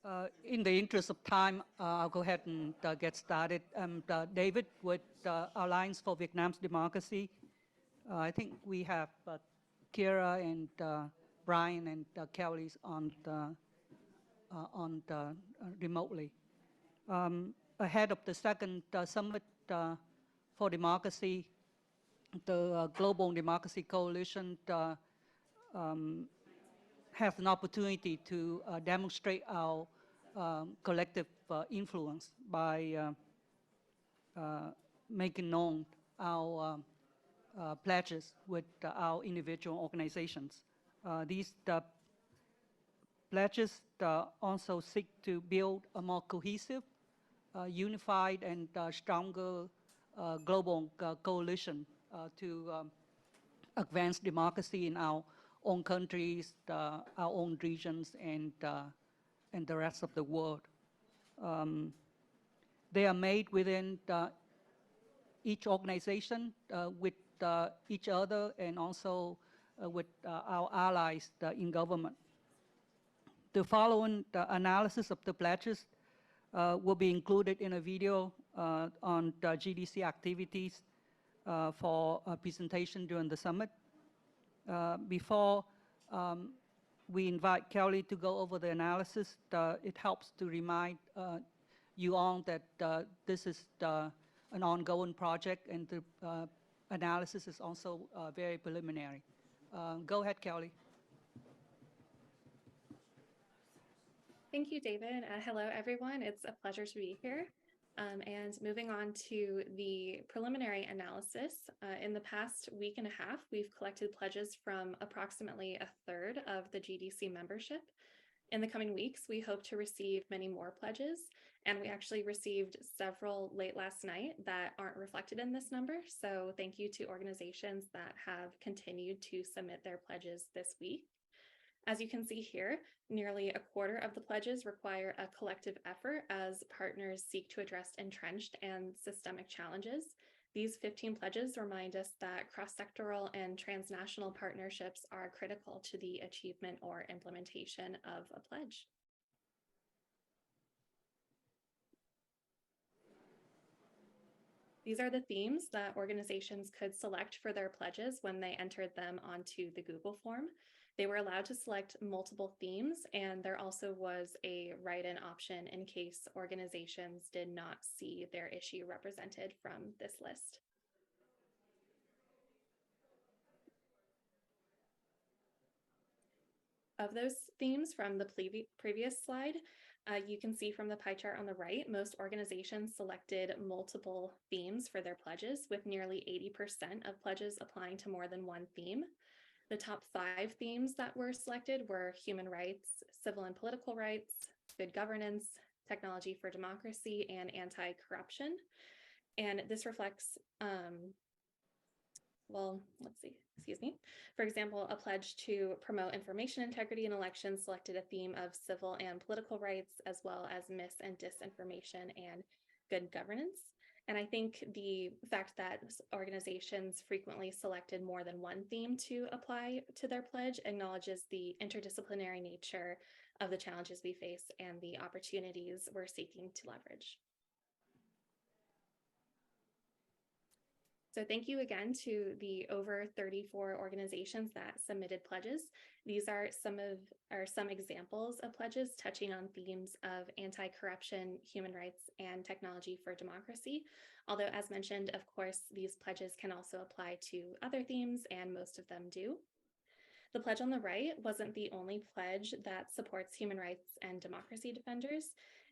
In the interest of time, I'll go ahead and get started. David with Alliance for Vietnam's Democracy. I think we have Kyra and Bryan and Kelli on remotely. Ahead of the second summit for democracy, the Global Democracy Coalition have an opportunity to demonstrate our collective influence by making known our pledges with our individual organizations. These pledges also seek to build a more cohesive, unified, and stronger global coalition to advance democracy in our own countries, our own regions, and the rest of the world. They are made within each organization with each other and also with our allies in government. The following analysis of the pledges will be included in a video on the GDC activities for a presentation during the summit. Before we invite Kelli to go over the analysis, it helps to remind you all that this is an ongoing project and the analysis is also very preliminary. Go ahead, Kelli. Thank you, David. Hello, everyone. It's a pleasure to be here. And moving on to the preliminary analysis, in the past week and a half, we've collected pledges from approximately a third of the GDC membership. In the coming weeks, we hope to receive many more pledges, and we actually received several late last night that aren't reflected in this number. So thank you to organizations that have continued to submit their pledges this week. As you can see here, nearly a quarter of the pledges require a collective effort as partners seek to address entrenched and systemic challenges. These 15 pledges remind us that cross-sectoral and transnational partnerships are critical to the achievement or implementation of a pledge. These are the themes that organizations could select for their pledges when they entered them onto the Google form. They were allowed to select multiple themes, and there also was a write-in option in case organizations did not see their issue represented from this list. Of those themes from the previous slide, you can see from the pie chart on the right, most organizations selected multiple themes for their pledges, with nearly 80% of pledges applying to more than one theme. The top 5 themes that were selected were human rights, civil and political rights, good governance, technology for democracy, and anti-corruption. And this reflects, For example, a pledge to promote information integrity in elections selected a theme of civil and political rights, as well as mis- and disinformation and good governance. And I think the fact that organizations frequently selected more than one theme to apply to their pledge acknowledges the interdisciplinary nature of the challenges we face and the opportunities we're seeking to leverage. So thank you again to the over 34 organizations that submitted pledges. These are some examples of pledges touching on themes of anti-corruption, human rights, and technology for democracy. Although, as mentioned, of course, these pledges can also apply to other themes, and most of them do. The pledge on the right wasn't the only pledge that supports human rights and democracy defenders.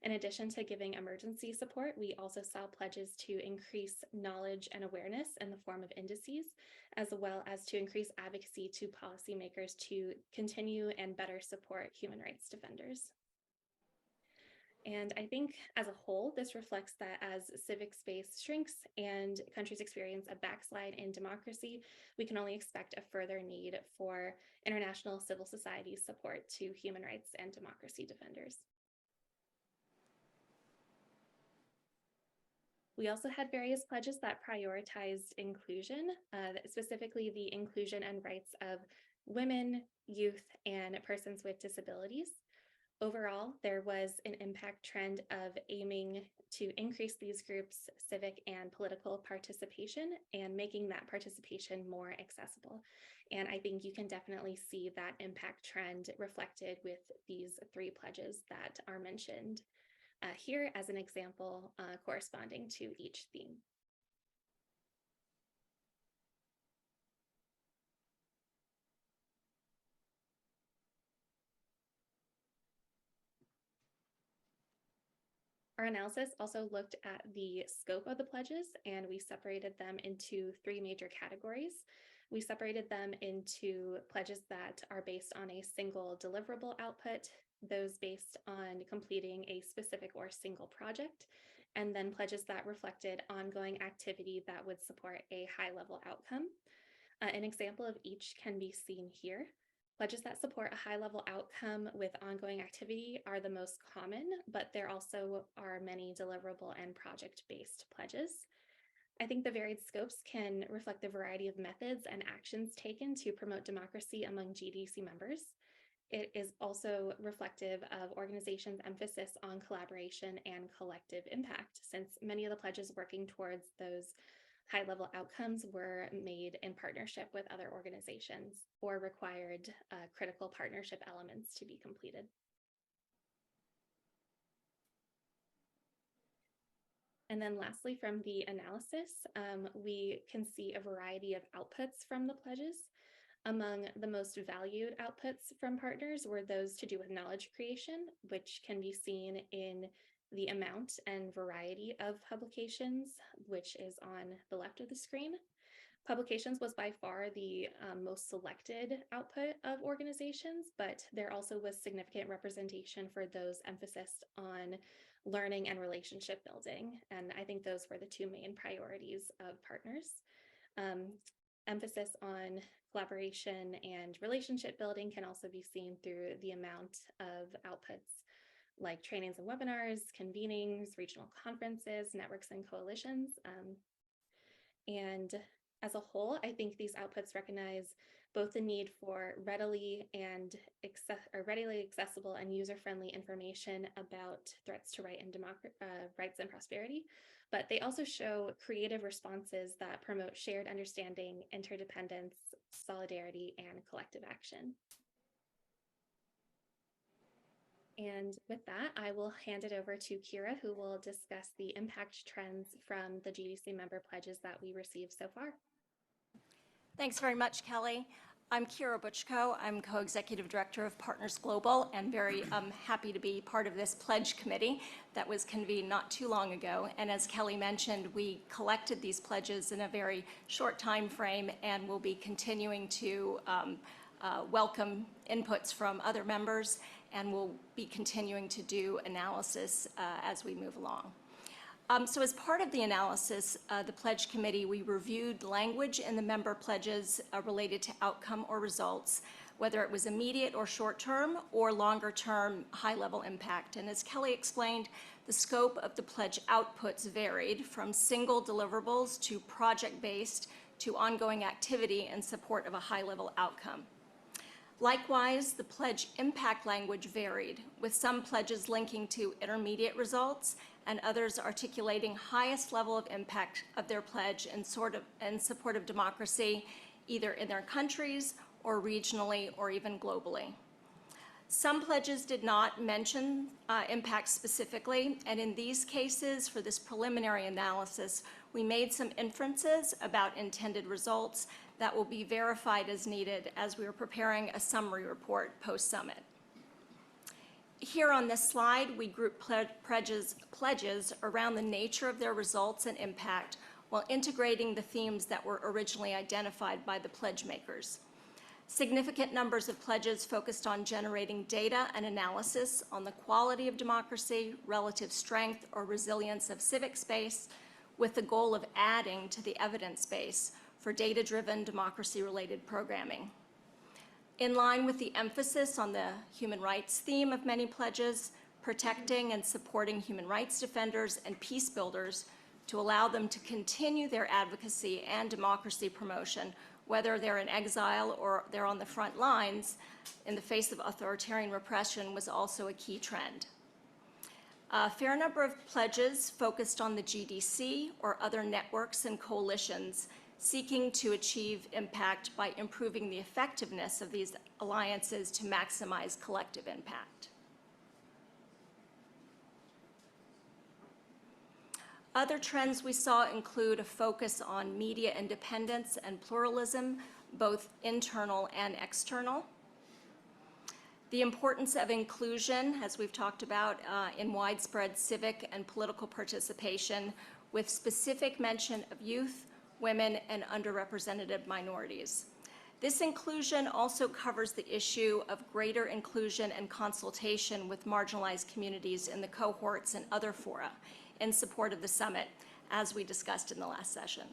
In addition to giving emergency support, we also saw pledges to increase knowledge and awareness in the form of indices, as well as to increase advocacy to policymakers to continue and better support human rights defenders. And I think as a whole, this reflects that as civic space shrinks and countries experience a backslide in democracy, we can only expect a further need for international civil society support to human rights and democracy defenders. We also had various pledges that prioritized inclusion, specifically the inclusion and rights of women, youth, and persons with disabilities. Overall, there was an impact trend of aiming to increase these groups' civic and political participation and making that participation more accessible. And I think you can definitely see that impact trend reflected with these 3 pledges that are mentioned here as an example corresponding to each theme. Our analysis also looked at the scope of the pledges, and we separated them into 3 major categories. We separated them into pledges that are based on a single deliverable output, those based on completing a specific or single project, and then pledges that reflected ongoing activity that would support a high-level outcome. An example of each can be seen here. Pledges that support a high-level outcome with ongoing activity are the most common, but there also are many deliverable and project-based pledges. I think the varied scopes can reflect the variety of methods and actions taken to promote democracy among GDC members. It is also reflective of organizations' emphasis on collaboration and collective impact, since many of the pledges working towards those high-level outcomes were made in partnership with other organizations or required critical partnership elements to be completed. And then lastly, from the analysis, we can see a variety of outputs from the pledges. Among the most valued outputs from partners were those to do with knowledge creation, which can be seen in the amount and variety of publications, which is on the left of the screen. Publications was by far the most selected output of organizations, but there also was significant representation for those emphasis on learning and relationship building. And I think those were the 2 main priorities of partners. Emphasis on collaboration and relationship building can also be seen through the amount of outputs like trainings and webinars, convenings, regional conferences, networks, and coalitions. And as a whole, I think these outputs recognize both the need for readily accessible and user-friendly information about threats to rights and prosperity, but they also show creative responses that promote shared understanding, interdependence, solidarity, and collective action. And with that, I will hand it over to Kyra, who will discuss the impact trends from the GDC member pledges that we received so far. Thanks very much, Kelli. I'm Kyra Buchko. I'm co-executive director of Partners Global and very happy to be part of this pledge committee that was convened not too long ago. And as Kelli mentioned, we collected these pledges in a very short time frame and will be continuing to welcome inputs from other members, and we'll be continuing to do analysis as we move along. So as part of the analysis, the Pledge Committee, we reviewed language in the member pledges related to outcome or results, whether it was immediate or short-term or longer-term high-level impact. And as Kelli explained, the scope of the pledge outputs varied from single deliverables to project-based to ongoing activity in support of a high-level outcome. Likewise, the pledge impact language varied, with some pledges linking to intermediate results and others articulating highest level of impact of their pledge in support of democracy, either in their countries or regionally or even globally. Some pledges did not mention impact specifically, and in these cases, for this preliminary analysis, we made some inferences about intended results that will be verified as needed as we are preparing a summary report post-summit. Here on this slide, we group pledges around the nature of their results and impact while integrating the themes that were originally identified by the pledge makers. Significant numbers of pledges focused on generating data and analysis on the quality of democracy, relative strength or resilience of civic space, with the goal of adding to the evidence base for data-driven democracy-related programming. In line with the emphasis on the human rights theme of many pledges, protecting and supporting human rights defenders and peace builders to allow them to continue their advocacy and democracy promotion whether they're in exile or they're on the front lines in the face of authoritarian repression, was also a key trend. A fair number of pledges focused on the GDC or other networks and coalitions seeking to achieve impact by improving the effectiveness of these alliances to maximize collective impact. Other trends we saw include a focus on media independence and pluralism, both internal and external. The importance of inclusion, as we've talked about, in widespread civic and political participation, with specific mention of youth, women, and underrepresented minorities. This inclusion also covers the issue of greater inclusion and consultation with marginalized communities in the cohorts and other fora in support of the summit, as we discussed in the last session.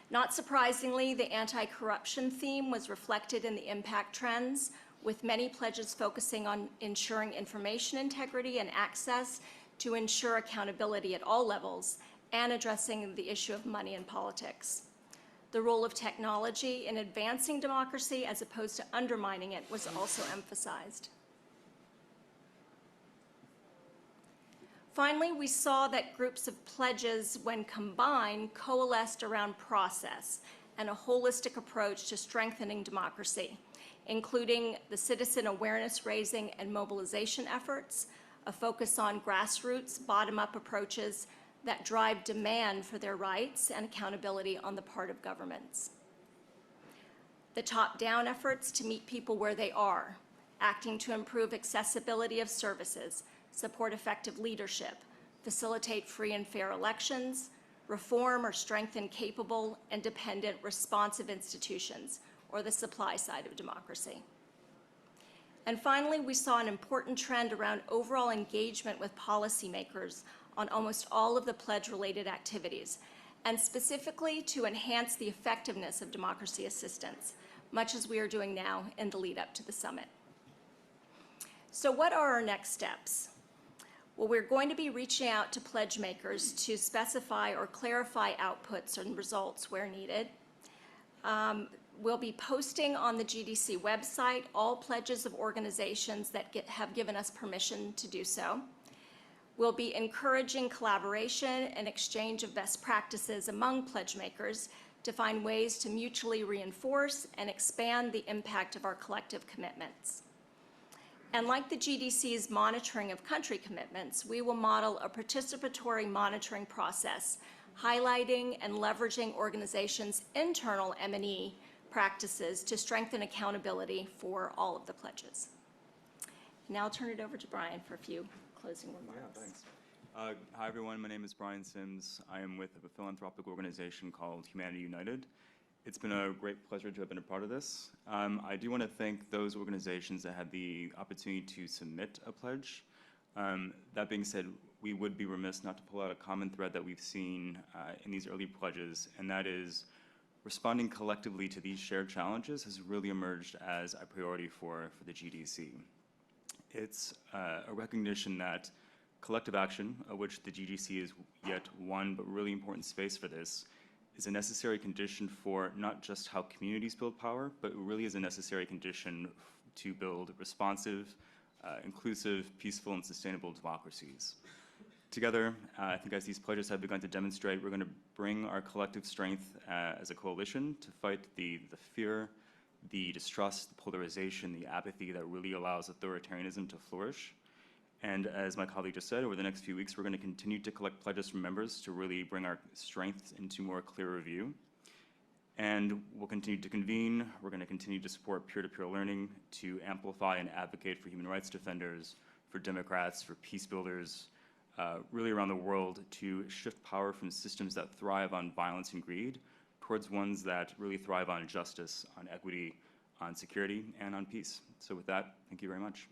Not surprisingly, the anti-corruption theme was reflected in the impact trends, with many pledges focusing on ensuring information integrity and access to ensure accountability at all levels, and addressing the issue of money in politics. The role of technology in advancing democracy as opposed to undermining it was also emphasized. Finally, we saw that groups of pledges, when combined, coalesced around process and a holistic approach to strengthening democracy, including the citizen awareness raising and mobilization efforts, a focus on grassroots, bottom-up approaches that drive demand for their rights and accountability on the part of governments. The top-down efforts to meet people where they are, acting to improve accessibility of services, support effective leadership, facilitate free and fair elections, reform or strengthen capable, independent, responsive institutions, or the supply side of democracy. And finally, we saw an important trend around overall engagement with policymakers on almost all of the pledge-related activities, and specifically to enhance the effectiveness of democracy assistance, much as we are doing now in the lead up to the summit. So what are our next steps? Well, we're going to be reaching out to pledge makers to specify or clarify outputs and results where needed. We'll be posting on the GDC website all pledges of organizations that have given us permission to do so. We'll be encouraging collaboration and exchange of best practices among pledge makers to find ways to mutually reinforce and expand the impact of our collective commitments. And like the GDC's monitoring of country commitments, we will model a participatory monitoring process, highlighting and leveraging organizations' internal M&E practices to strengthen accountability for all of the pledges. Now I'll turn it over to Bryan for a few closing remarks. Yeah, thanks. Hi, everyone. My name is Bryan Sims. I am with a philanthropic organization called Humanity United. It's been a great pleasure to have been a part of this. I do want to thank those organizations that had the opportunity to submit a pledge. That being said, we would be remiss not to pull out a common thread that we've seen in these early pledges, and that is responding collectively to these shared challenges has really emerged as a priority for the GDC. It's a recognition that collective action, of which the GDC is yet one but really important space for this, is a necessary condition for not just how communities build power, but really is a necessary condition to build responsive, inclusive, peaceful, and sustainable democracies. Together, I think as these pledges have begun to demonstrate, we're going to bring our collective strength as a coalition to fight the fear, the distrust, the polarization, the apathy that really allows authoritarianism to flourish. And as my colleague just said, over the next few weeks, we're going to continue to collect pledges from members to really bring our strength into more clearer view. And we'll continue to convene. We're going to continue to support peer-to-peer learning, to amplify and advocate for human rights defenders, for Democrats, for peace builders, really around the world, to shift power from systems that thrive on violence and greed towards ones that really thrive on justice, on equity, on security, and on peace. So with that, thank you very much.